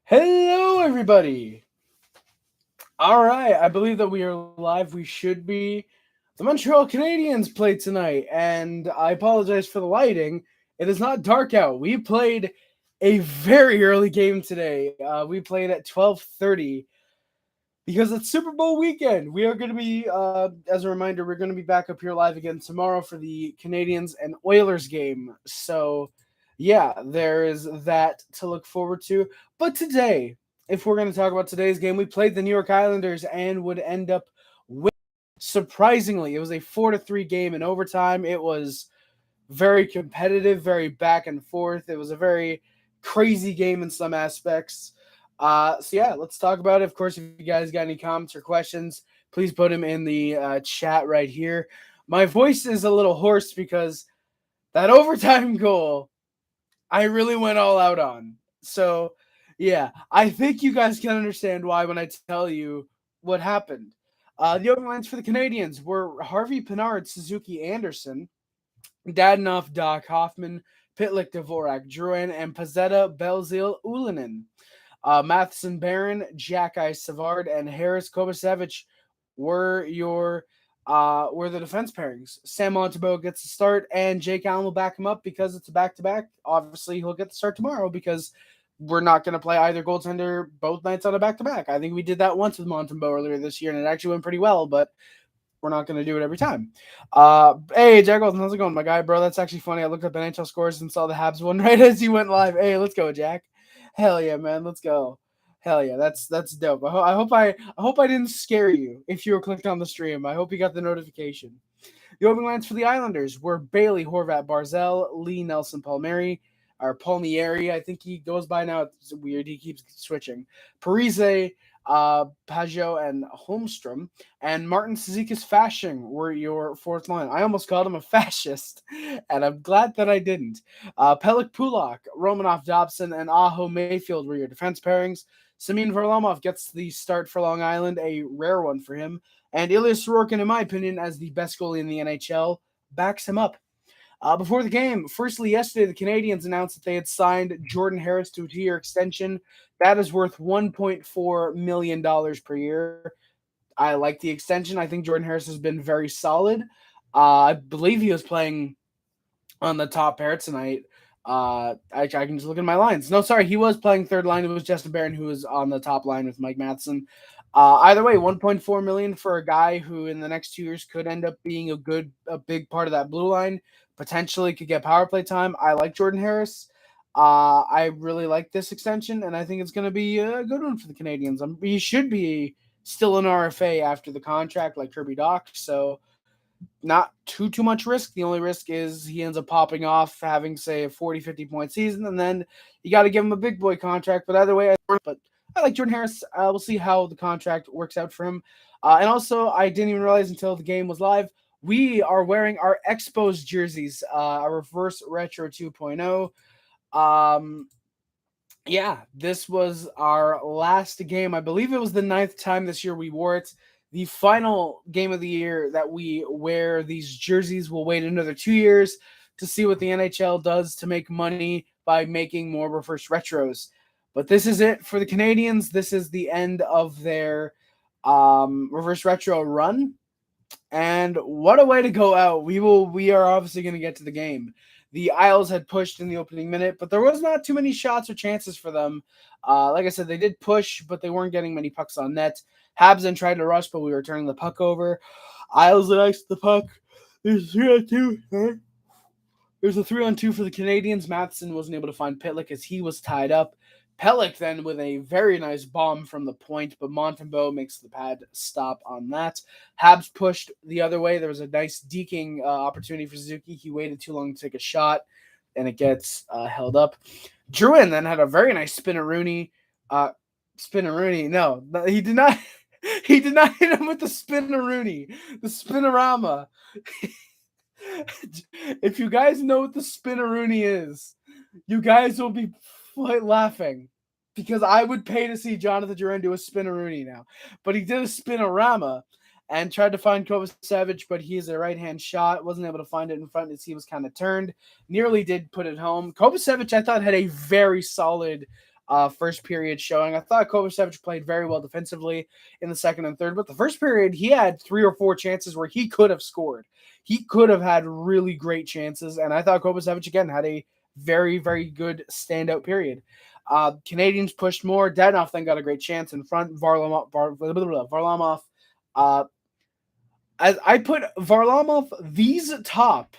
Hello, everybody. All right, I believe that we are live. We should be. The Montreal Canadiens played tonight, and I apologize for the lighting. It is not dark out. We played a very early game today. We played at 12:30 because it's Super Bowl weekend. We are going to be, as a reminder, we're going to be back up here live again tomorrow for the Canadiens and Oilers game. So, yeah, there is that to look forward to. But today, if we're going to talk about today's game, we played the New York Islanders and would end up winning. Surprisingly, it was a 4-3 game in overtime. It was very competitive, very back and forth. It was a very crazy game in some aspects. So yeah, let's talk about it. Of course, if you guys got any comments or questions, please put them in the chat right here. My voice is a little hoarse because that overtime goal, I really went all out on. So yeah, I think you guys can understand why when I tell you what happened. The opening lines for the Canadiens were Harvey Pinard, Suzuki, Anderson, Dadonov, Dach, Hoffman, Pitlick, Dvorak, Drouin, and Pezzetta, Belzil, Ulinen. Matheson, Barron, Jack-Eye, Savard, and Harris Kovacevic were the defense pairings. Sam Montembeault gets the start, and Jake Allen will back him up because it's a back-to-back. Obviously, he'll get the start tomorrow because we're not going to play either goaltender both nights on a back-to-back. I think we did that once with Montembeault earlier this year, and it actually went pretty well, but we're not going to do it every time. Hey, Jack Wilson, how's it going, my guy, bro? That's actually funny. I looked up NHL scores and saw the Habs one right as you went live. Hey, let's go, Jack. Hell yeah, man. Let's go. Hell yeah, that's dope. I hope I didn't scare you if you were clicked on the stream. I hope you got the notification. The opening lines for the Islanders were Bailey, Horvat, Barzell, Lee, Nelson, Palmieri, or Palmieri. I think he goes by now. It's weird. He keeps switching. Parise, Pajot, and Holmstrom, and Martin Suzuki's Fashing were your fourth line. I almost called him a fascist, and I'm glad that I didn't. Pellick Pulak, Romanov Dobson, and Aho Mayfield were your defense pairings. Semyon Varlamov gets the start for Long Island, a rare one for him. And Ilya Sorokin, in my opinion, as the best goalie in the NHL, backs him up. Before the game, firstly, yesterday, the Canadiens announced that they had signed Jordan Harris to a 2-year extension. That is worth $1.4 million per year. I like the extension. I think Jordan Harris has been very solid. I believe he was playing on the top pair tonight. I can just look at my lines. No, sorry, he was playing third line. It was Justin Barron who was on the top line with Mike Matheson. Either way, 1.4 million for a guy who in the next 2 years could end up being a big part of that blue line. Potentially could get power play time. I like Jordan Harris. I really like this extension, and I think it's going to be a good one for the Canadiens. He should be still an RFA after the contract, like Kirby Dach. So not too much risk. The only risk is he ends up popping off, having, say, a 40, 50-point season, and then you got to give him a big boy contract. But either way, I like Jordan Harris. We'll see how the contract works out for him. And also, I didn't even realize until the game was live, we are wearing our Expos jerseys, our reverse retro 2.0. Yeah, this was our last game. I believe it was the 9th time this year we wore it. The final game of the year that we wear these jerseys. Will wait another 2 years to see what the NHL does to make money by making more reverse retros. But this is it for the Canadiens. This is the end of their reverse retro run. And what a way to go out. We are obviously going to get to the game. The Isles had pushed in the opening minute, but there was not too many shots or chances for them. Like I said, they did push, but they weren't getting many pucks on net. Habs then tried to rush, but we were turning the puck over. Isles then iced the puck. There's 3-on-2. Right? There's a 3-on-2 for the Canadiens. Matheson wasn't able to find Pitlick as he was tied up. Pellick then with a very nice bomb from the point, but Montembeault makes the pad stop on that. Habs pushed the other way. There was a nice deking opportunity for Suzuki. He waited too long to take a shot, and it gets held up. Drouin then had a very nice spin-a-rooney. No, he did not. He did not hit him with the spin-a-rooney. The spin-a-rama. If you guys know what the spin-a-rooney is, you guys will be laughing because I would pay to see Jonathan Drouin do a spin-a-rooney now. But he did a spin-a-rama and tried to find Kovacevic, but he's a right-hand shot. Wasn't able to find it in front as he was kind of turned. Nearly did put it home. Kovacevic, I thought, had a very solid first period showing. I thought Kovacevic played very well defensively in the second and third, but the first period, he had 3 or 4 chances where he could have scored. He could have had really great chances, and I thought Kovacevic, again, had a very, very good standout period. Canadiens pushed more. Dadonov then got a great chance in front. Varlamov. I put Varlamov, these top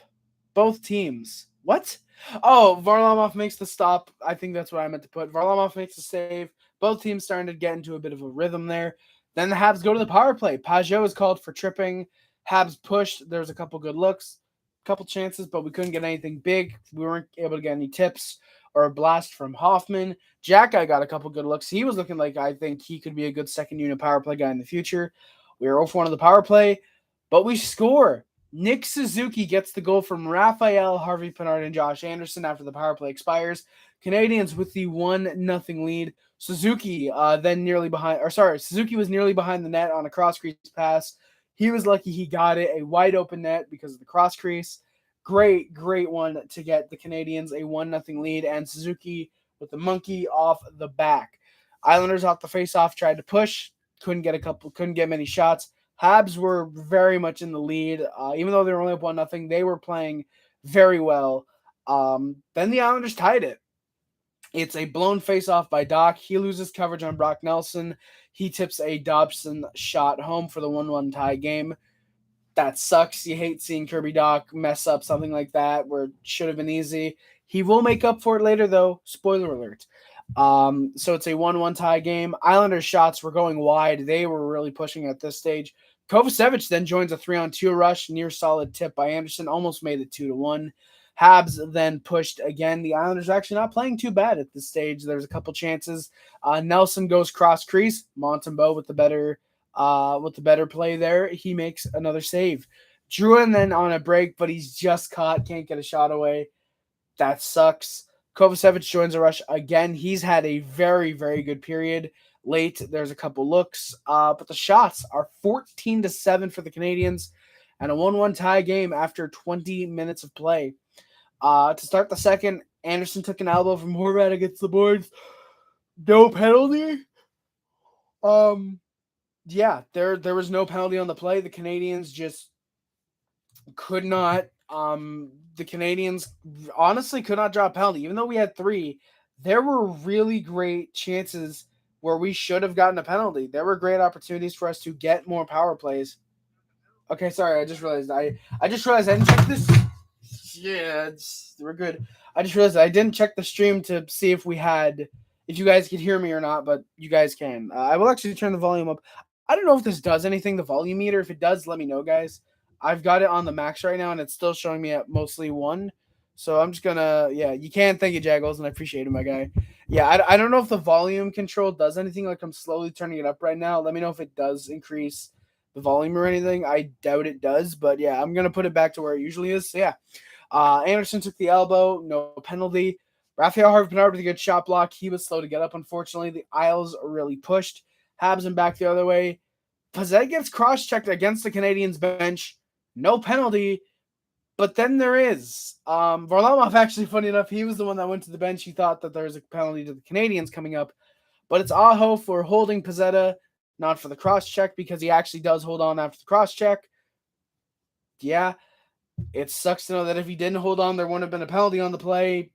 both teams. What? Oh, Varlamov makes the stop. I think that's what I meant to put. Varlamov makes the save. Both teams starting to get into a bit of a rhythm there. Then the Habs go to the power play. Pajot is called for tripping. Habs pushed. There's a couple good looks, couple chances, but we couldn't get anything big. We weren't able to get any tips or a blast from Hoffman. Jack, got a couple good looks. He was looking like I think he could be a good second unit power play guy in the future. We were 0 for 1 on the power play, but we score. Nick Suzuki gets the goal from Raphael, Harvey Pinard, and Josh Anderson after the power play expires. Canadiens with the 1-0 lead. Suzuki Suzuki was nearly behind the net on a cross crease pass. He was lucky he got it, a wide open net because of the cross crease. Great one to get the Canadiens a 1-0 lead, and Suzuki with the monkey off the back. Islanders off the face-off tried to push, couldn't get many shots. Habs were very much in the lead. Even though they were only up 1-0, they were playing very well. Then the Islanders tied it. It's a blown face-off by Dach. He loses coverage on Brock Nelson. He tips a Dobson shot home for the 1-1 tie game. That sucks. You hate seeing Kirby Dach mess up something like that where it should have been easy. He will make up for it later, though. Spoiler alert. So it's a 1-1 tie game. Islanders shots were going wide. They were really pushing at this stage. Kovacevic then joins a 3-on-2 rush. Near solid tip by Anderson. Almost made it 2-1. Habs then pushed again. The Islanders are actually not playing too bad at this stage. There's a couple chances. Nelson goes cross crease. Montembeault with the better play there. He makes another save. Drouin then on a break, but he's just caught. Can't get a shot away. That sucks. Kovacevic joins a rush again. He's had a very, very good period. Late, there's a couple looks, but the shots are 14-7 for the Canadiens, and a 1-1 tie game after 20 minutes of play. To start the second, Anderson took an elbow from Horvat against the boards. No penalty. Yeah, there was no penalty on the play. The Canadiens just could not. The Canadiens honestly could not draw a penalty. Even though we had 3, there were really great chances where we should have gotten a penalty. There were great opportunities for us to get more power plays. Okay, sorry, I just realized I didn't check this. Yeah, we're good. I just realized I didn't check the stream to see if you guys could hear me or not, but you guys can. I will actually turn the volume up. I don't know if this does anything, the volume meter. If it does, let me know, guys. I've got it on the max right now, and it's still showing me at mostly 1. So I'm just going to, you can. Thank you, Jaggles, and I appreciate it, my guy. Yeah, I don't know if the volume control does anything. Like, I'm slowly turning it up right now. Let me know if it does increase the volume or anything. I doubt it does, but yeah, I'm going to put it back to where it usually is. So, yeah. Anderson took the elbow, no penalty. Raphael Harvey-Pinard with a good shot block. He was slow to get up, unfortunately. The Isles really pushed. Habs him back the other way. Pazet gets cross-checked against the Canadiens bench. No penalty. But then there is. Varlamov, actually, funny enough, he was the one that went to the bench. He thought that there was a penalty to the Canadiens coming up. But it's Aho for holding Pazetta, not for the cross-check, because he actually does hold on after the cross-check. Yeah. It sucks to know that if he didn't hold on, there wouldn't have been a penalty on the play.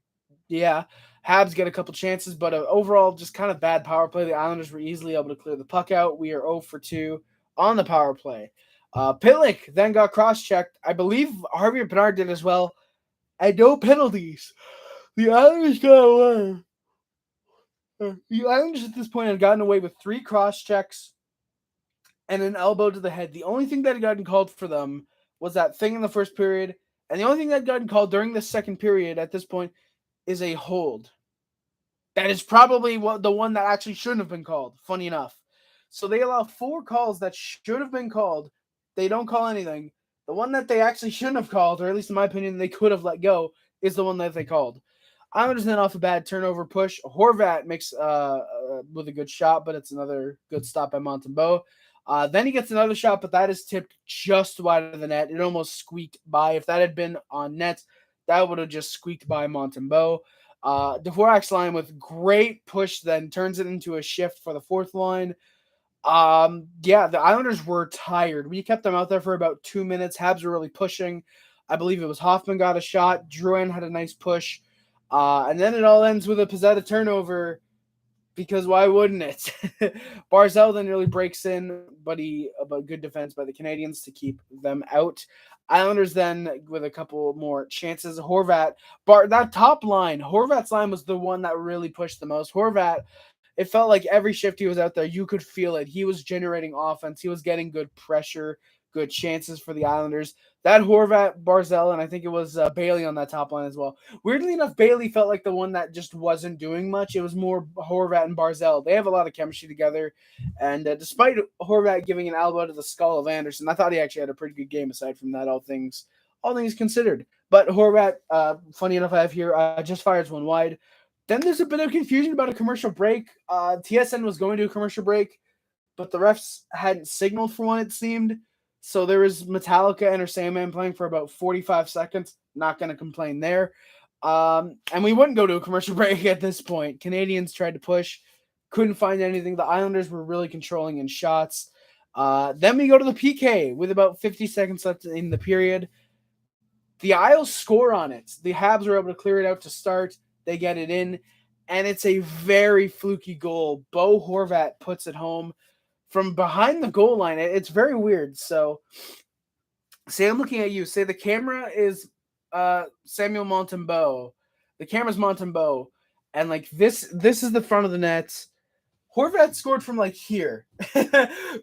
Yeah. Habs get a couple chances, but overall, just kind of bad power play. The Islanders were easily able to clear the puck out. We are 0 for 2 on the power play. Pitlick then got cross-checked. I believe Harvey Pinard did as well. And no penalties. The Islanders got away. The Islanders at this point had gotten away with 3 cross-checks and an elbow to the head. The only thing that had gotten called for them was that thing in the first period. And the only thing that had gotten called during the second period at this point is a hold. That is probably the one that actually shouldn't have been called, funny enough. So they allow 4 calls that should have been called. They don't call anything. The one that they actually shouldn't have called, or at least in my opinion, they could have let go, is the one that they called. Islanders then off a bad turnover push. Horvat makes with a good shot, but it's another good stop by Montembeault. Then he gets another shot, but that is tipped just wide of the net. It almost squeaked by. If that had been on net, that would have just squeaked by Montembeault. Dvorak's line with great push then turns it into a shift for the fourth line. Yeah, the Islanders were tired. We kept them out there for about 2 minutes. Habs were really pushing. I believe it was Hoffman got a shot. Drouin had a nice push. And then it all ends with a Pizzetta turnover, because why wouldn't it? Barzal then really breaks in, but good defense by the Canadiens to keep them out. Islanders then with a couple more chances. Horvat, that top line, Horvat's line was the one that really pushed the most. Horvat, it felt like every shift he was out there, you could feel it. He was generating offense. He was getting good pressure, good chances for the Islanders. That Horvat, Barzal, and I think it was Bailey on that top line as well. Weirdly enough, Bailey felt like the one that just wasn't doing much. It was more Horvat and Barzal. They have a lot of chemistry together. And despite Horvat giving an elbow to the skull of Anderson, I thought he actually had a pretty good game aside from that, all things considered. But Horvat, funny enough, I have here, just fires one wide. Then there's a bit of confusion about a commercial break. TSN was going to a commercial break, but the refs hadn't signaled for one, it seemed. So there was Metallica and her Sandman playing for about 45 seconds. Not going to complain there. And we wouldn't go to a commercial break at this point. Canadiens tried to push, couldn't find anything. The Islanders were really controlling in shots. Then we go to the PK with about 50 seconds left in the period. The Isles score on it. The Habs were able to clear it out to start. They get it in, and it's a very fluky goal. Bo Horvat puts it home from behind the goal line. It's very weird. So, say I'm looking at you. Say the camera is Samuel Montembeault. The camera's Montembeault, and like this is the front of the net. Horvat scored from like here.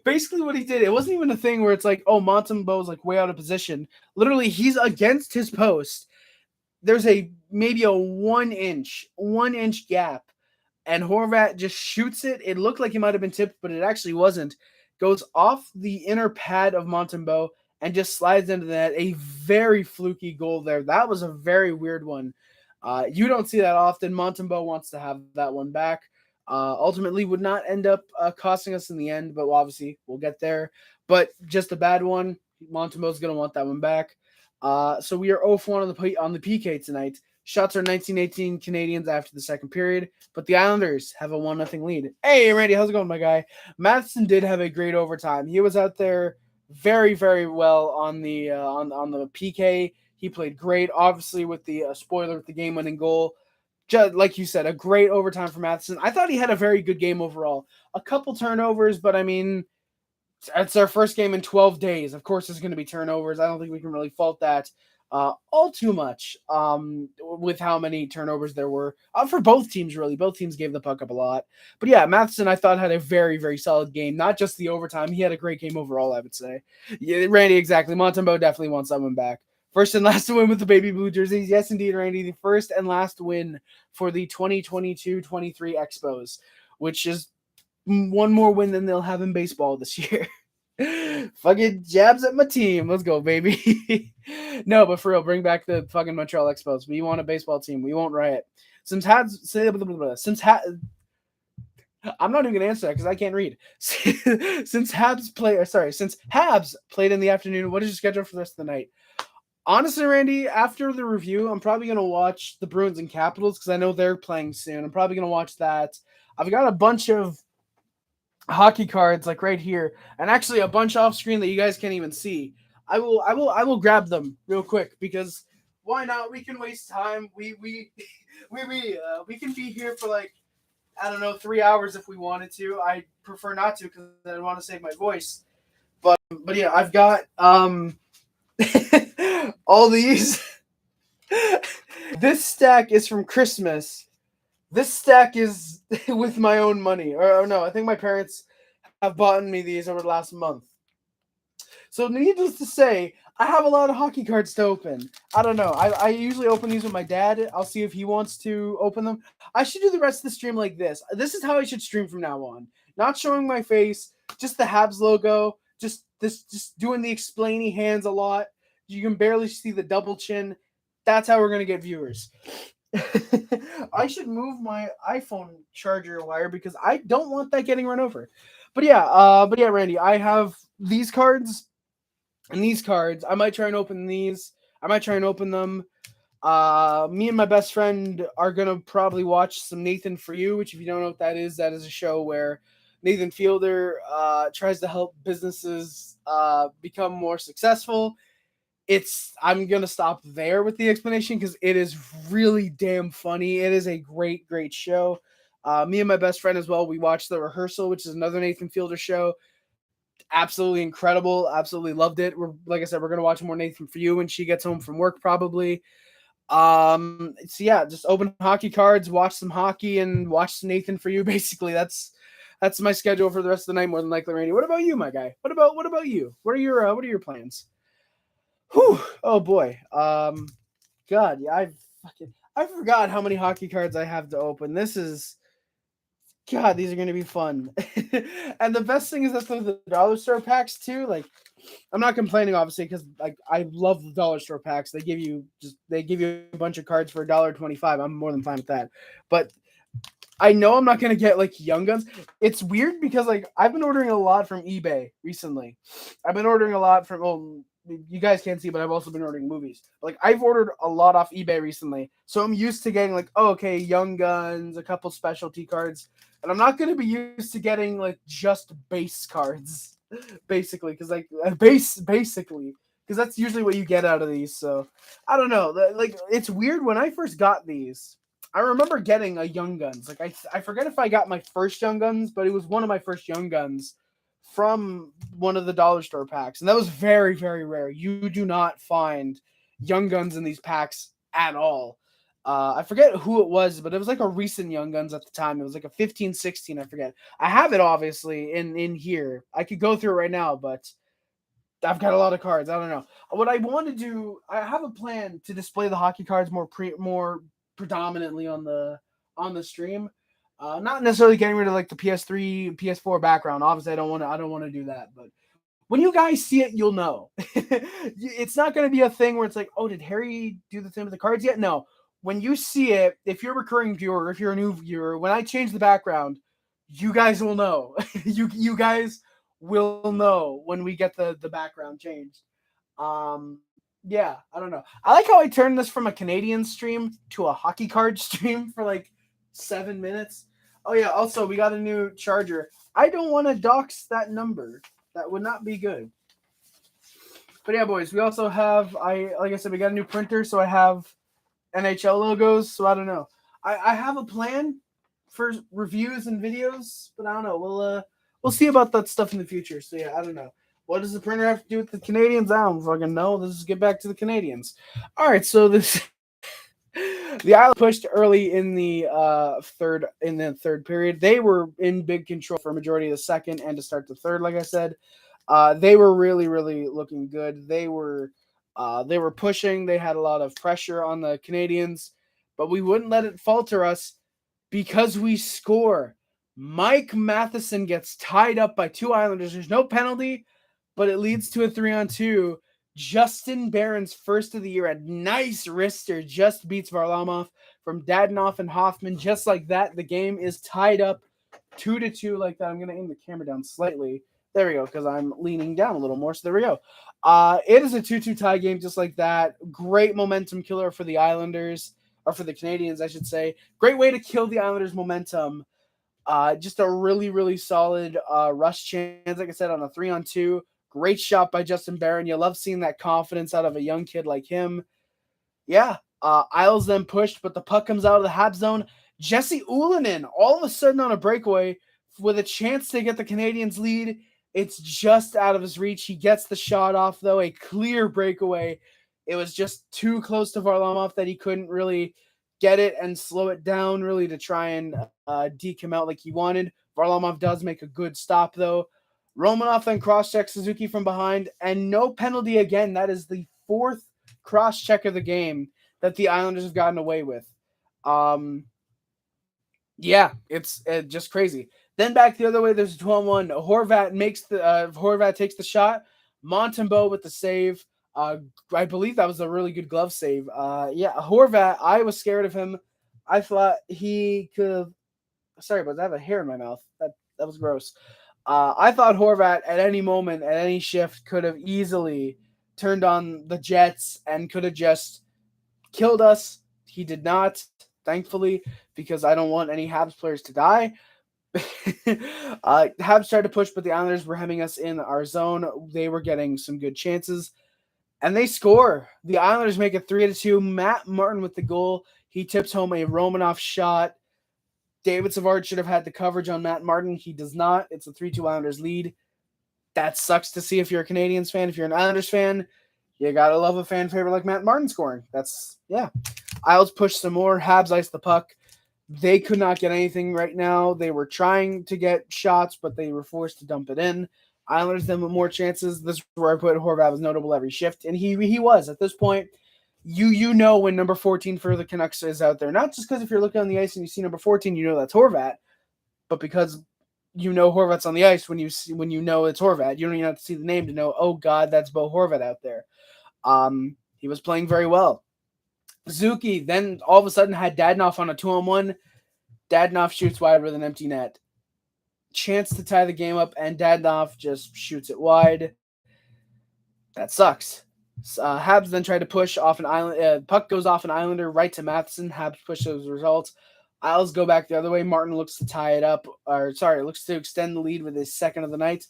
Basically what he did, it wasn't even a thing where it's like, oh, Montembeault's like way out of position. Literally, he's against his post. There's maybe a 1 inch gap, and Horvat just shoots it. It looked like he might have been tipped, but it actually wasn't. Goes off the inner pad of Montembeault and just slides into the net. A very fluky goal there. That was a very weird one. You don't see that often. Montembeault wants to have that one back. Ultimately would not end up costing us in the end, but obviously we'll get there. But just a bad one. Montembeault's going to want that one back. So we are 0-1 on the PK tonight. Shots are 19-18 Canadiens after the second period, but the Islanders have a 1-0 lead. Hey, Randy, how's it going, my guy? Matheson did have a great overtime. He was out there very, very well on the PK. He played great, obviously, with the spoiler with the game-winning goal. Just like you said, a great overtime for Matheson. I thought he had a very good game overall. A couple turnovers, but I mean, it's our first game in 12 days. Of course, there's going to be turnovers. I don't think we can really fault that all too much with how many turnovers there were for both teams, really. Both teams gave the puck up a lot. But yeah, Matheson, I thought, had a very, very solid game. Not just the overtime. He had a great game overall, I would say. Yeah, Randy, exactly. Montembeault definitely wants that one back. First and last win with the baby blue jerseys. Yes, indeed, Randy. The first and last win for the 2022-23 Expos, which is one more win than they'll have in baseball this year. Fucking jabs at my team. Let's go, baby. No, but for real, bring back the fucking Montreal Expos. We want a baseball team. We won't riot. I'm not even gonna answer that because I can't read. Since Habs played in the afternoon, what is your schedule for the rest of the night? Honestly, Randy, after the review, I'm probably going to watch the Bruins and Capitals because I know they're playing soon. I'm probably going to watch that. I've got a bunch of hockey cards like right here, and actually a bunch off screen that you guys can't even see. I will grab them real quick because why not? We can waste time. We can be here for like, I don't know, 3 hours if we wanted to. I prefer not to because I want to save my voice. But yeah, I've got all these. This stack is from Christmas. This stack is with my own money. Or no, I think my parents have bought me these over the last month. So needless to say, I have a lot of hockey cards to open. I don't know. I usually open these with my dad. I'll see if he wants to open them. I should do the rest of the stream like this. This is how I should stream from now on. Not showing my face, just the Habs logo, just doing the explainy hands a lot. You can barely see the double chin. That's how we're going to get viewers. I should move my iPhone charger wire because I don't want that getting run over. But yeah, Randy, I have these cards and these cards. I might try and open these. I might try and open them. Me and my best friend are gonna probably watch some Nathan For You, which if you don't know what that is a show where Nathan Fielder tries to help businesses become more successful. I'm gonna stop there with the explanation because it is really damn funny. It is a great show. Me and my best friend as well, we watched The Rehearsal, which is another Nathan Fielder show. Absolutely incredible. Absolutely loved it. Like I said, we're gonna watch more Nathan For You when she gets home from work, probably. So yeah, just open hockey cards, watch some hockey, and watch Nathan For You. Basically, that's my schedule for the rest of the night. More than likely, Randy. What about you, my guy? What about you? What are your plans? Whew. Oh boy. God, yeah, I forgot how many hockey cards I have to open. God, these are gonna be fun. And the best thing is that the dollar store packs too. Like, I'm not complaining obviously because like I love the dollar store packs. They give you a bunch of cards for $1.25. I'm more than fine with that. But I know I'm not gonna get like Young Guns. It's weird because like I've been ordering a lot from eBay recently. I've been ordering a lot from you guys can't see, but I've also been ordering movies. Like I've ordered a lot off eBay recently, so I'm used to getting like okay, Young Guns, a couple specialty cards, and I'm not gonna be used to getting like just base cards, basically, because like basically because that's usually what you get out of these. So I don't know. Like it's weird when I first got these. I remember getting a Young Guns. Like I forget if I got my first Young Guns, but it was one of my first Young Guns from one of the dollar store packs, and that was very rare. You do not find Young Guns in these packs at all. I forget who it was, but it was like a recent Young Guns at the time. It was like a 15, 16, I forget. I have it obviously in here. I could go through it right now, but I've got a lot of cards. I don't know. What I want to do, I have a plan to display the hockey cards more predominantly on the stream. Not necessarily getting rid of like the PS3, PS4 background. Obviously, I don't want to do that. But when you guys see it, you'll know. It's not going to be a thing where it's like, oh, did Harry do the thing with the cards yet? No. When you see it, if you're a recurring viewer, if you're a new viewer, when I change the background, you guys will know. You guys will know when we get the background changed. Um, yeah, I don't know. I like how I turned this from a Canadian stream to a hockey card stream for like 7 minutes. Oh yeah, also we got a new charger. I don't want to dox that number. That would not be good. But yeah, boys, we also have like I said, we got a new printer, so I have NHL logos. So I don't know. I have a plan for reviews and videos, but I don't know. We'll see about that stuff in the future. So yeah, I don't know. What does the printer have to do with the Canadians? I don't fucking know. Let's just get back to the Canadians. All right, so this the Islanders pushed early in the third period. They were in big control for a majority of the second and to start the third. Like I said, they were really looking good. They were pushing. They had a lot of pressure on the Canadians, but we wouldn't let it falter us because we score. Mike Matheson gets tied up by two Islanders. There's no penalty, but it leads to a 3-on-2. Justin Barron's first of the year, a nice wrister, just beats Varlamov from Dadonov and Hoffman. Just like that, the game is tied up 2-2 like that. I'm going to aim the camera down slightly. There we go, because I'm leaning down a little more. So there we go. It is a 2-2 tie game just like that. Great momentum killer for the Islanders, or for the Canadians, I should say. Great way to kill the Islanders' momentum. Just a really solid rush chance, like I said, on a 3-on-2. Great shot by Justin Barron. You love seeing that confidence out of a young kid like him. Yeah, Isles then pushed, but the puck comes out of the Habs zone. Jesse Ullinen, all of a sudden on a breakaway with a chance to get the Canadians lead. It's just out of his reach. He gets the shot off, though, a clear breakaway. It was just too close to Varlamov that he couldn't really get it and slow it down, really, to try and deke him out like he wanted. Varlamov does make a good stop, though. Romanov then cross-checks Suzuki from behind, and no penalty again. That is the fourth cross-check of the game that the Islanders have gotten away with. Yeah, it's just crazy. Then back the other way, there's a 12-1. Horvat takes the shot. Montembeault with the save. I believe that was a really good glove save. Yeah, Horvat, I was scared of him. I thought he could have. Sorry, but I have a hair in my mouth. That was gross. I thought Horvat at any moment, at any shift, could have easily turned on the Jets and could have just killed us. He did not, thankfully, because I don't want any Habs players to die. Habs tried to push, but the Islanders were hemming us in our zone. They were getting some good chances, and they score. The Islanders make it 3-2. Matt Martin with the goal. He tips home a Romanov shot. David Savard should have had the coverage on Matt Martin. He does not. It's a 3-2 Islanders lead. That sucks to see if you're a Canadiens fan. If you're an Islanders fan, you gotta love a fan favorite like Matt Martin scoring. Isles push some more. Habs ice the puck. They could not get anything right now. They were trying to get shots, but they were forced to dump it in. Islanders then with more chances. This is where I put Horvat was notable every shift, and he was at this point. You know when number 14 for the Canucks is out there, not just because if you're looking on the ice and you see number 14, you know that's Horvat, but because you know Horvat's on the ice when you know it's Horvat. You don't even have to see the name to know, oh God, that's Bo Horvat out there. He was playing very well. Suzuki then all of a sudden had Dadonov on a 2-on-1. Dadonov shoots wide with an empty net. Chance to tie the game up, and Dadonov just shoots it wide. That sucks. Habs then tried to push off an island. Puck goes off an Islander right to Matheson. Habs push those results. Isles go back the other way. Martin looks to tie it up. Looks to extend the lead with his second of the night,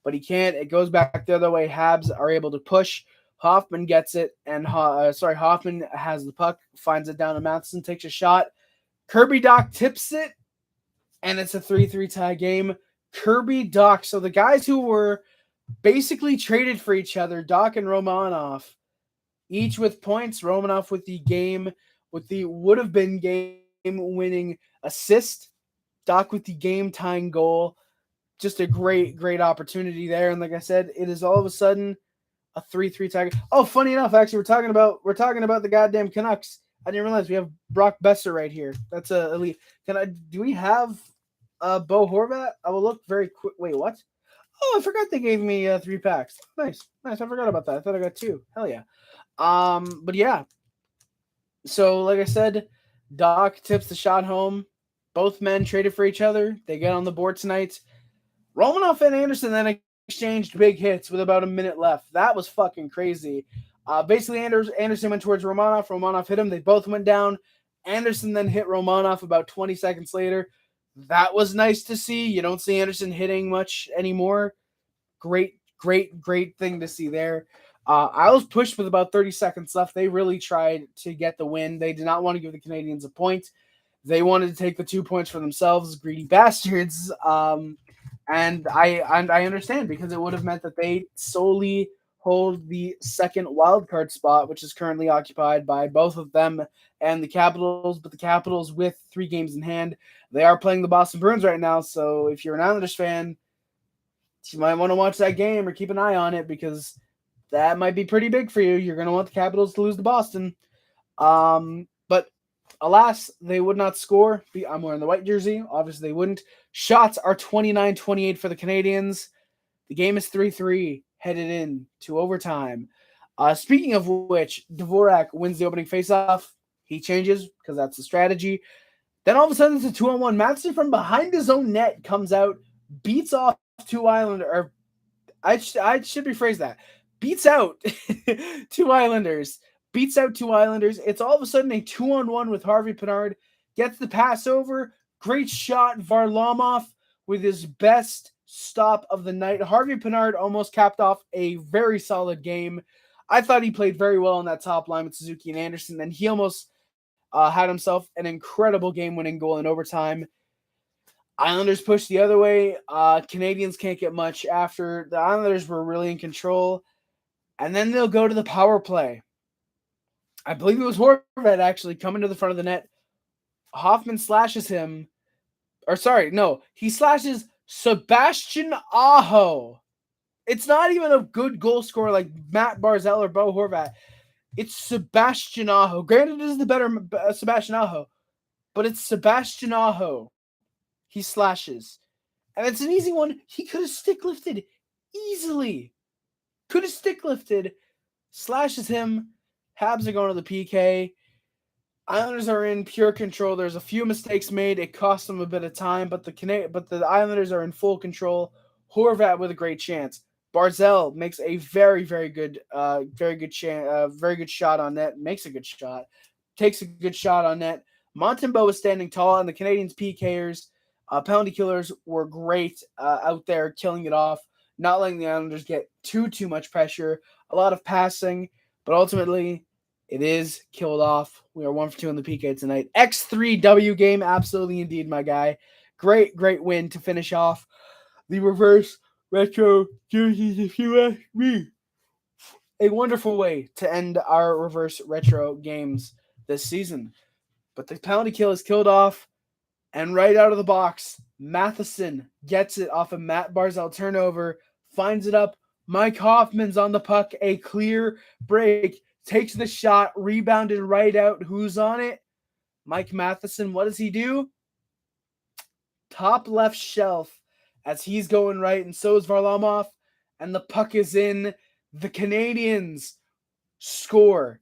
but he can't. It goes back the other way. Habs are able to push. Hoffman gets it, and Hoffman has the puck, finds it down to Matheson, takes a shot. Kirby Dach tips it, and it's a 3-3 tie game. Kirby Dach, so the guys who were basically traded for each other, Dach and Romanov, each with points. Romanov with the would have been game-winning assist. Dach with the game-tying goal. Just a great opportunity there. And like I said, it is all of a sudden a 3-3 tie. Oh, funny enough, actually, we're talking about the goddamn Canucks. I didn't realize we have Brock Besser right here. That's a elite. Do we have Bo Horvat? I will look very quick. Wait, what? Oh, I forgot they gave me 3 packs. Nice. I forgot about that. I thought I got 2. Hell yeah. But yeah. So like I said, Dach tips the shot home. Both men traded for each other. They get on the board tonight. Romanov and Anderson then exchanged big hits with about a minute left. That was fucking crazy. Basically, Anderson went towards Romanov. Romanov hit him. They both went down. Anderson then hit Romanov about 20 seconds later. That was nice to see. You don't see Anderson hitting much anymore. Great thing to see there. I was pushed with about 30 seconds left. They really tried to get the win. They did not want to give the Canadiens a point. They wanted to take the 2 points for themselves, greedy bastards. And I understand, because it would have meant that they solely hold the second wildcard spot, which is currently occupied by both of them and the Capitals. But the Capitals, with 3 games in hand, they are playing the Boston Bruins right now. So if you're an Islanders fan, you might want to watch that game or keep an eye on it, because that might be pretty big for you. You're going to want the Capitals to lose to Boston. But alas, they would not score. I'm wearing the white jersey. Obviously, they wouldn't. Shots are 29-28 for the Canadiens. The game is 3-3, headed in to overtime. Speaking of which, Dvorak wins the opening faceoff. He changes because that's the strategy. Then all of a sudden, it's a 2-on-1. Matheson from behind his own net comes out, beats off 2 Islanders. Or I should rephrase that. Beats out 2 Islanders. Beats out 2 Islanders. It's all of a sudden a 2-on-1 with Harvey Pinard. Gets the pass over. Great shot. Varlamov with his best stop of the night. Harvey Pinard almost capped off a very solid game. I thought he played very well on that top line with Suzuki and Anderson. And he almost had himself an incredible game-winning goal in overtime. Islanders push the other way. Canadiens can't get much after. The Islanders were really in control. And then they'll go to the power play. I believe it was Horvat actually coming to the front of the net. Hoffman slashes him. He slashes Sebastian Aho. It's not even a good goal scorer like Matt Barzal or Bo Horvat. It's Sebastian Aho. Granted, it is the better Sebastian Aho, but it's Sebastian Aho. He slashes. And it's an easy one. He could have stick lifted easily. Slashes him. Habs are going to the PK. Islanders are in pure control. There's a few mistakes made. It cost them a bit of time, but the Islanders are in full control. Horvat with a great chance. Barzal makes a very good shot on net. Makes a good shot. takes a good shot on net. Montembeault was standing tall, and the Canadiens PKers, penalty killers, were great out there killing it off, not letting the Islanders get too much pressure. A lot of passing, but ultimately it is killed off. We are 1 for 2 in the PK tonight. X3W game, absolutely indeed, my guy. Great win to finish off the reverse retro jerseys, if you ask me. A wonderful way to end our reverse retro games this season. But the penalty kill is killed off, and right out of the box, Matheson gets it off a Matt Barzal turnover, finds it up. Mike Hoffman's on the puck, a clear break, takes the shot, rebounded right out. Who's on it? Mike Matheson. What does he do? Top left shelf as he's going right, and so is Varlamov, and the puck is in. The Canadiens score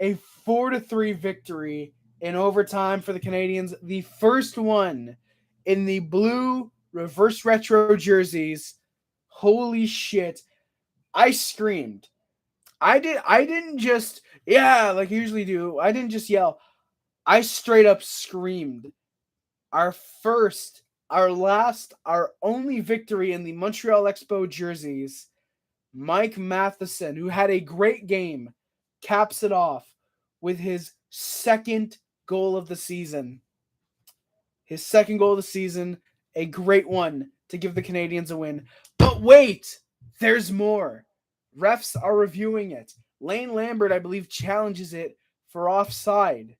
a 4-3 victory in overtime for the Canadiens, the first one in the blue reverse retro jerseys. Holy shit. I screamed. I didn't just, like I usually do. I didn't just yell. I straight up screamed. Our first, our last, our only victory in the Montreal Expo jerseys. Mike Matheson, who had a great game, caps it off with his second goal of the season. His second goal of the season, a great one to give the Canadiens a win. But wait, there's more. Refs are reviewing it. Lane Lambert, I believe, challenges it for offside.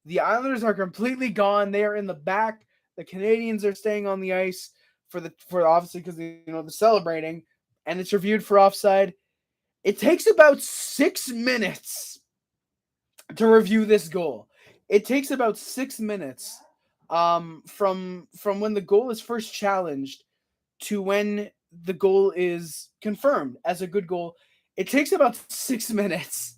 The Islanders are completely gone. They are in the back. The Canadiens are staying on the ice for obviously because they're celebrating, and it's reviewed for offside. It takes about 6 minutes to review this goal. It takes about 6 minutes from when the goal is first challenged to when the goal is confirmed as a good goal. It takes about 6 minutes.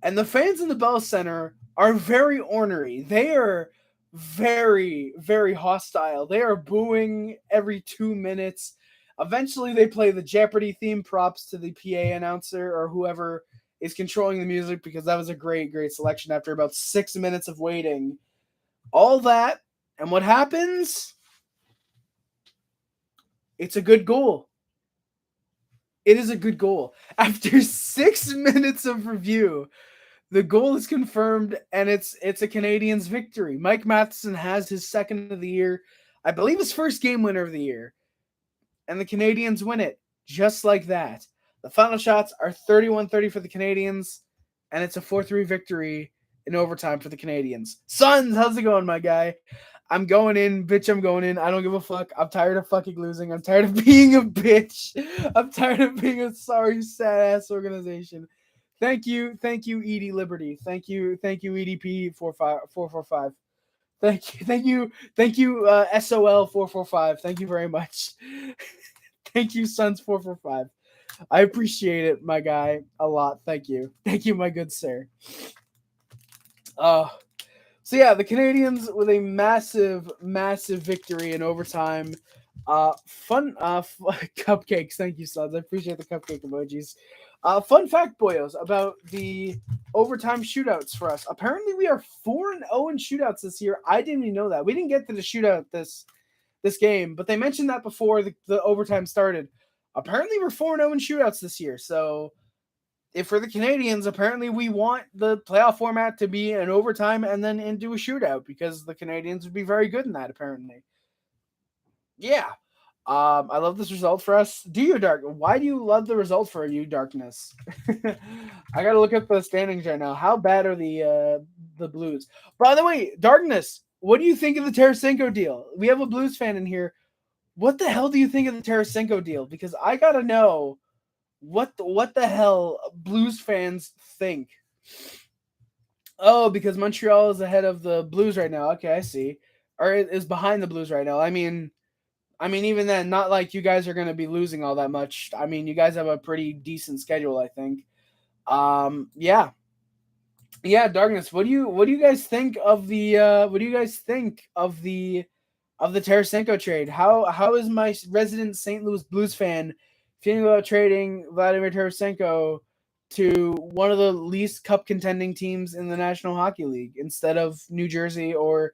And the fans in the Bell Center are very ornery. They are very, very hostile. They are booing every 2 minutes. Eventually, they play the Jeopardy theme. Props to the PA announcer or whoever is controlling the music, because that was a great selection after about 6 minutes of waiting. All that, and what happens? It's a good goal. It is a good goal. After 6 minutes of review, the goal is confirmed, and it's a Canadiens victory. Mike Matheson has his second of the year, I believe his first game winner of the year, and the Canadiens win it just like that. The final shots are 31-30 for the Canadiens, and it's a 4-3 victory in overtime for the Canadiens. Sons, how's it going, my guy? I'm going in, bitch, I'm going in. I don't give a fuck. I'm tired of fucking losing. I'm tired of being a bitch. I'm tired of being a sorry, sad-ass organization. Thank you, Edie Liberty. Thank you, EDP 445. Thank you, SOL 445. Thank you very much. Thank you, Sons 445. I appreciate it, my guy, a lot. Thank you, my good sir. So yeah, the Canadiens with a massive victory in overtime. Fun cupcakes. Thank you, Sons. I appreciate the cupcake emojis. Fun fact, boyos, about the overtime shootouts for us. Apparently, we are 4-0 in shootouts this year. I didn't even know that. We didn't get to the shootout this game, but they mentioned that before the overtime started. Apparently, we're 4-0 in shootouts this year. So, if for the Canadiens, apparently we want the playoff format to be an overtime and then into a shootout, because the Canadiens would be very good in that, apparently. Yeah. I love this result for us. Do you, Dark? Why do you love the result for you, Darkness? I gotta look at the standings right now. How bad are the Blues? By the way, Darkness, what do you think of the Tarasenko deal? We have a Blues fan in here. What the hell do you think of the Tarasenko deal? Because I gotta know what the hell Blues fans think. Oh, because Montreal is ahead of the Blues right now. Okay, I see. Or is behind the Blues right now. I mean, even then, not like you guys are going to be losing all that much. I mean, you guys have a pretty decent schedule, I think. Yeah, Darkness. What do you guys think of the Tarasenko trade? How is my resident St. Louis Blues fan feeling about trading Vladimir Tarasenko to one of the least cup contending teams in the National Hockey League instead of New Jersey or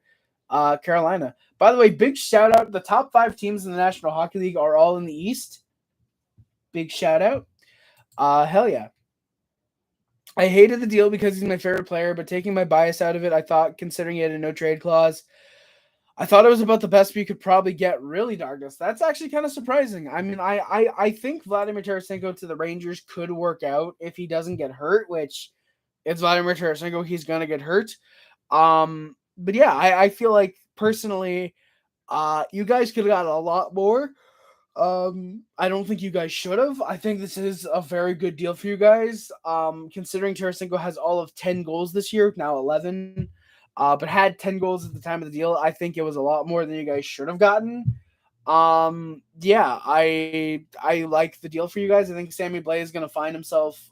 Carolina. By the way, big shout out. The top 5 teams in the National Hockey League are all in the East. Big shout out. Hell yeah. I hated the deal because he's my favorite player, but taking my bias out of it, I thought, considering he had a no trade clause, I thought it was about the best we could probably get. Really, Dargus. That's actually kind of surprising. I mean, I think Vladimir Tarasenko to the Rangers could work out if he doesn't get hurt, which it's Vladimir Tarasenko. He's going to get hurt. But yeah, I feel like personally, you guys could have got a lot more. I don't think you guys should have. I think this is a very good deal for you guys. Considering Tarasenko has all of 10 goals this year, now 11, but had 10 goals at the time of the deal. I think it was a lot more than you guys should have gotten. Yeah, I like the deal for you guys. I think Sammy Blais is going to find himself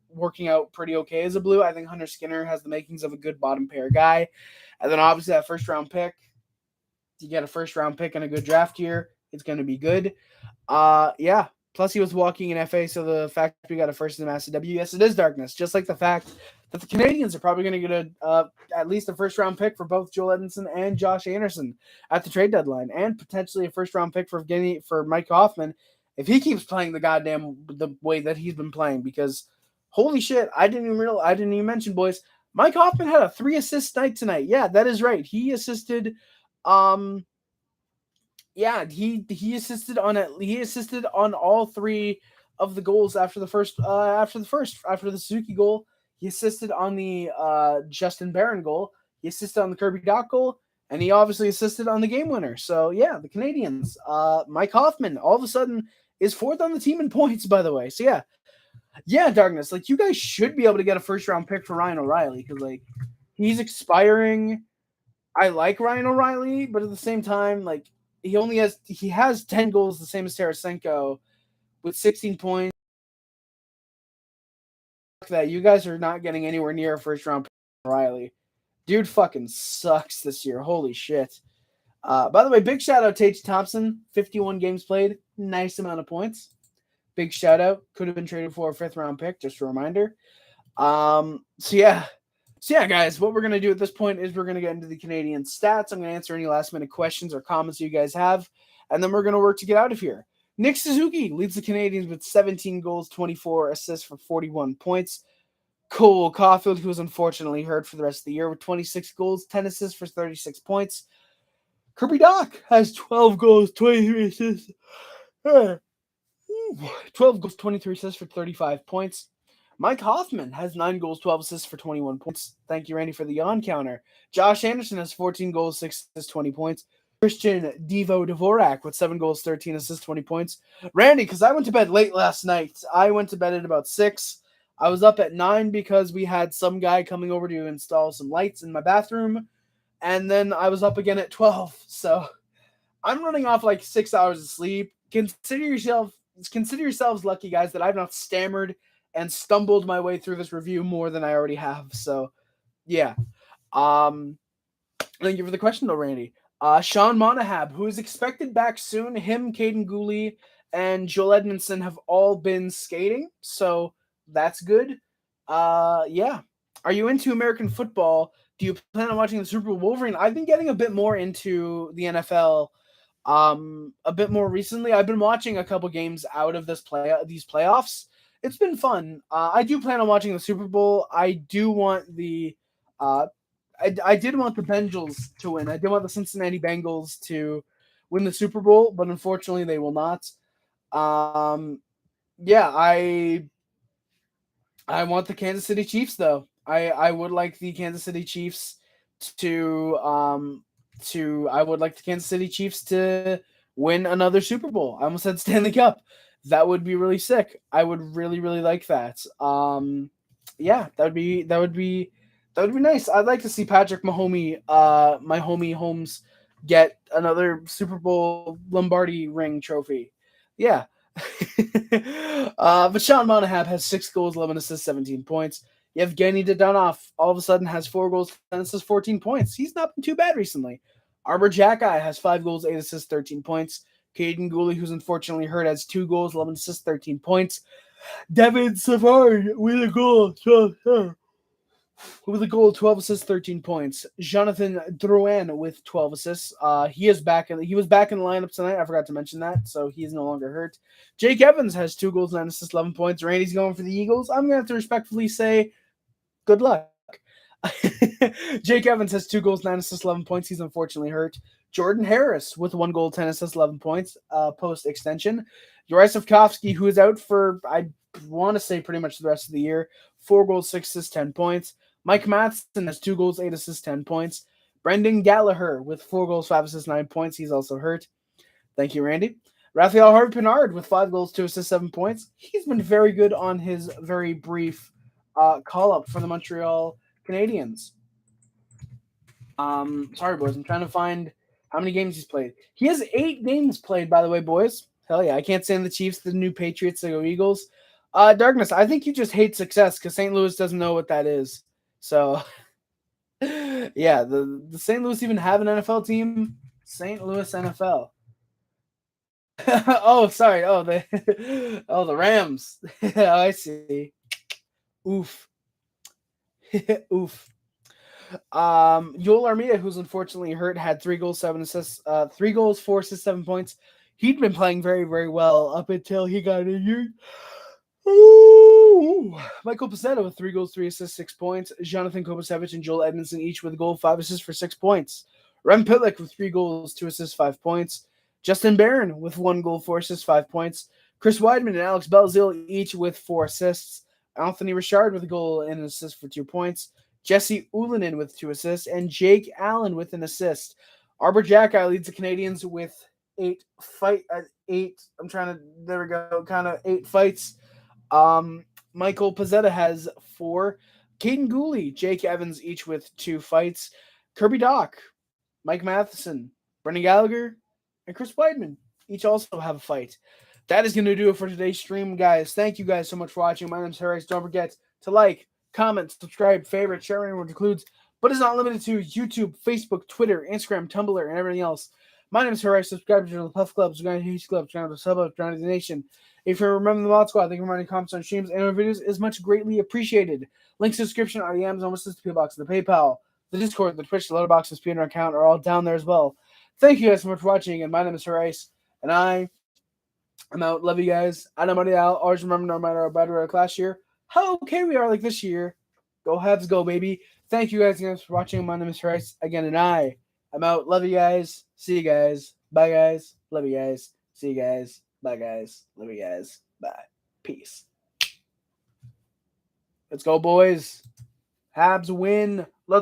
working out pretty okay as a Blue. I think Hunter Skinner has the makings of a good bottom pair guy. And then obviously that first round pick, you get a first round pick and a good draft year, it's going to be good. Yeah. Plus, he was walking in FA, so the fact we got a first in the Massive W, yes, it is darkness. Just like the fact that the Canadiens are probably going to get at least a first round pick for both Joel Edmondson and Josh Anderson at the trade deadline, and potentially a first round pick for Mike Hoffman if he keeps playing the way that he's been playing. Because holy shit, I didn't even mention, boys. Mike Hoffman had a 3-assist night tonight. Yeah, that is right. He assisted. Yeah, he assisted on all 3 of the goals after the Suzuki goal. He assisted on the Justin Barron goal. He assisted on the Kirby Dach goal, and he obviously assisted on the game winner. So yeah, the Canadiens. Mike Hoffman all of a sudden is 4th on the team in points, by the way. So yeah, Darkness. Like, you guys should be able to get a first round pick for Ryan O'Reilly because like he's expiring. I like Ryan O'Reilly, but at the same time, like, he has 10 goals, the same as Tarasenko, with 16 points. That you guys are not getting anywhere near a first round pick for O'Reilly. Dude fucking sucks this year. Holy shit. By the way, big shout out to Tage Thompson. 51 games played. Nice amount of points. Big shout out. Could have been traded for a 5th round pick, just a reminder. So yeah, guys, what we're going to do at this point is we're going to get into the Canadian stats. I'm going to answer any last-minute questions or comments you guys have, and then we're going to work to get out of here. Nick Suzuki leads the Canadiens with 17 goals, 24 assists for 41 points. Cole Caulfield, who was unfortunately hurt for the rest of the year, with 26 goals, 10 assists for 36 points. Kirby Dach has 12 goals, 23 assists. 12 goals, 23 assists for 35 points. Mike Hoffman has 9 goals, 12 assists for 21 points. Thank you, Randy, for the yawn counter. Josh Anderson has 14 goals, 6 assists, 20 points. Christian Devo Dvorak with 7 goals, 13 assists, 20 points. Randy, because I went to bed late last night. I went to bed at about 6. I was up at 9 because we had some guy coming over to install some lights in my bathroom. And then I was up again at 12. So I'm running off like 6 hours of sleep. Consider yourselves lucky, guys, that I've not stammered and stumbled my way through this review more than I already have. So, yeah. Thank you for the question, though, Randy. Sean Monahab, who is expected back soon. Him, Caden Gooley, and Joel Edmondson have all been skating, so that's good. Yeah. Are you into American football? Do you plan on watching the Super Bowl Wolverine? I've been getting a bit more into the NFL a bit more recently. I've been watching a couple games out of these playoffs. It's been fun. I do plan on watching the Super Bowl. I do want the I did want the Bengals to win. I did want the Cincinnati Bengals to win the Super Bowl, but unfortunately they will not. Yeah, I want the Kansas City Chiefs though. I would like the Kansas City Chiefs to win another Super Bowl. I almost said Stanley Cup. That would be really sick. I would really, really like that. Yeah, that would be nice. I'd like to see Patrick Mahomes, my homie Holmes, get another Super Bowl Lombardi ring trophy. Yeah. But Sean Monahab has 6 goals, 11 assists, 17 points. Yevgeny Dadonov all of a sudden has 4 goals, 10 assists, 14 points. He's not been too bad recently. Arbor Jacki has 5 goals, 8 assists, 13 points. Caden Gooley, who's unfortunately hurt, has 2 goals, 11 assists, 13 points. Devin Savard with a goal. With a goal, 12 assists, 13 points. Jonathan Drouin with 12 assists. He was back in the lineup tonight. I forgot to mention that, so he is no longer hurt. Jake Evans has 2 goals, 9 assists, 11 points. Randy's going for the Eagles. I'm going to have to respectfully say, good luck. Jake Evans has 2 goals, 9 assists, 11 points. He's unfortunately hurt. Jordan Harris with 1 goal, 10 assists, 11 points post-extension. Juraj who is out for, I want to say, pretty much the rest of the year. 4 goals, 6 assists, 10 points. Mike Matheson has 2 goals, 8 assists, 10 points. Brendan Gallagher with 4 goals, 5 assists, 9 points. He's also hurt. Thank you, Randy. Raphael Harvey-Pinard with 5 goals, 2 assists, 7 points. He's been very good on his very brief call-up for the Montreal Canadiens. Sorry, boys. I'm trying to find how many games he's played. He has 8 games played, by the way, boys. Hell yeah. I can't stand the Chiefs, the new Patriots, the go Eagles. Darkness, I think you just hate success because St. Louis doesn't know what that is. So, yeah, the St. Louis even have an NFL team? St. Louis NFL. Oh, sorry. Oh, the Rams. Oh, I see. Oof. Oof. Yoel Armia, who's unfortunately hurt, had 3 goals, 7 assists, 3 goals, 4 assists, 7 points. He'd been playing very, very well up until he got injured. Ooh. Michael Pezzetta with 3 goals, 3 assists, 6 points. Jonathan Kovacevic and Joel Edmondson each with a goal, 5 assists for 6 points. Rem Pitlick with 3 goals, 2 assists, 5 points. Justin Barron with 1 goal, 4 assists, 5 points. Chris Weidman and Alex Belzil each with 4 assists. Anthony Richard with a goal and an assist for 2 points. Jesse Ullinen with 2 assists. And Jake Allen with an assist. Arbor Jacki leads the Canadiens with 8 fights. Michael Pezzetta has 4. Caden Gooley, Jake Evans each with 2 fights. Kirby Dach, Mike Matheson, Brendan Gallagher, and Chris Weidman each also have a fight. That is going to do it for today's stream, guys. Thank you guys so much for watching. My name is Harris. Don't forget to like, comment, subscribe, favorite, share, which includes, but is not limited to YouTube, Facebook, Twitter, Instagram, Tumblr, and everything else. My name is Harris. Subscribe to the Puff Club, subscribe to the Huge Club, channel to Suburbs, join the Nation. If you remember the Mod Squad, thank you for writing comments on streams and our videos is much greatly appreciated. Links to the description are the Amazon List, the PO Box, the PayPal, the Discord, the Twitch, the Letterboxd, the Speedrun account are all down there as well. Thank you guys so much for watching, and my name is Harris, and I'm out. Love you guys. I know money out. Always remember, no matter how bad we are last year, how okay we are like this year. Go Habs, go, baby. Thank you guys again for watching. My name is Harris again, and I'm out. Love you guys. See you guys. Bye, guys. Love you guys. See you guys. Bye, guys. Love you guys. Bye. Peace. Let's go, boys. Habs win. Let's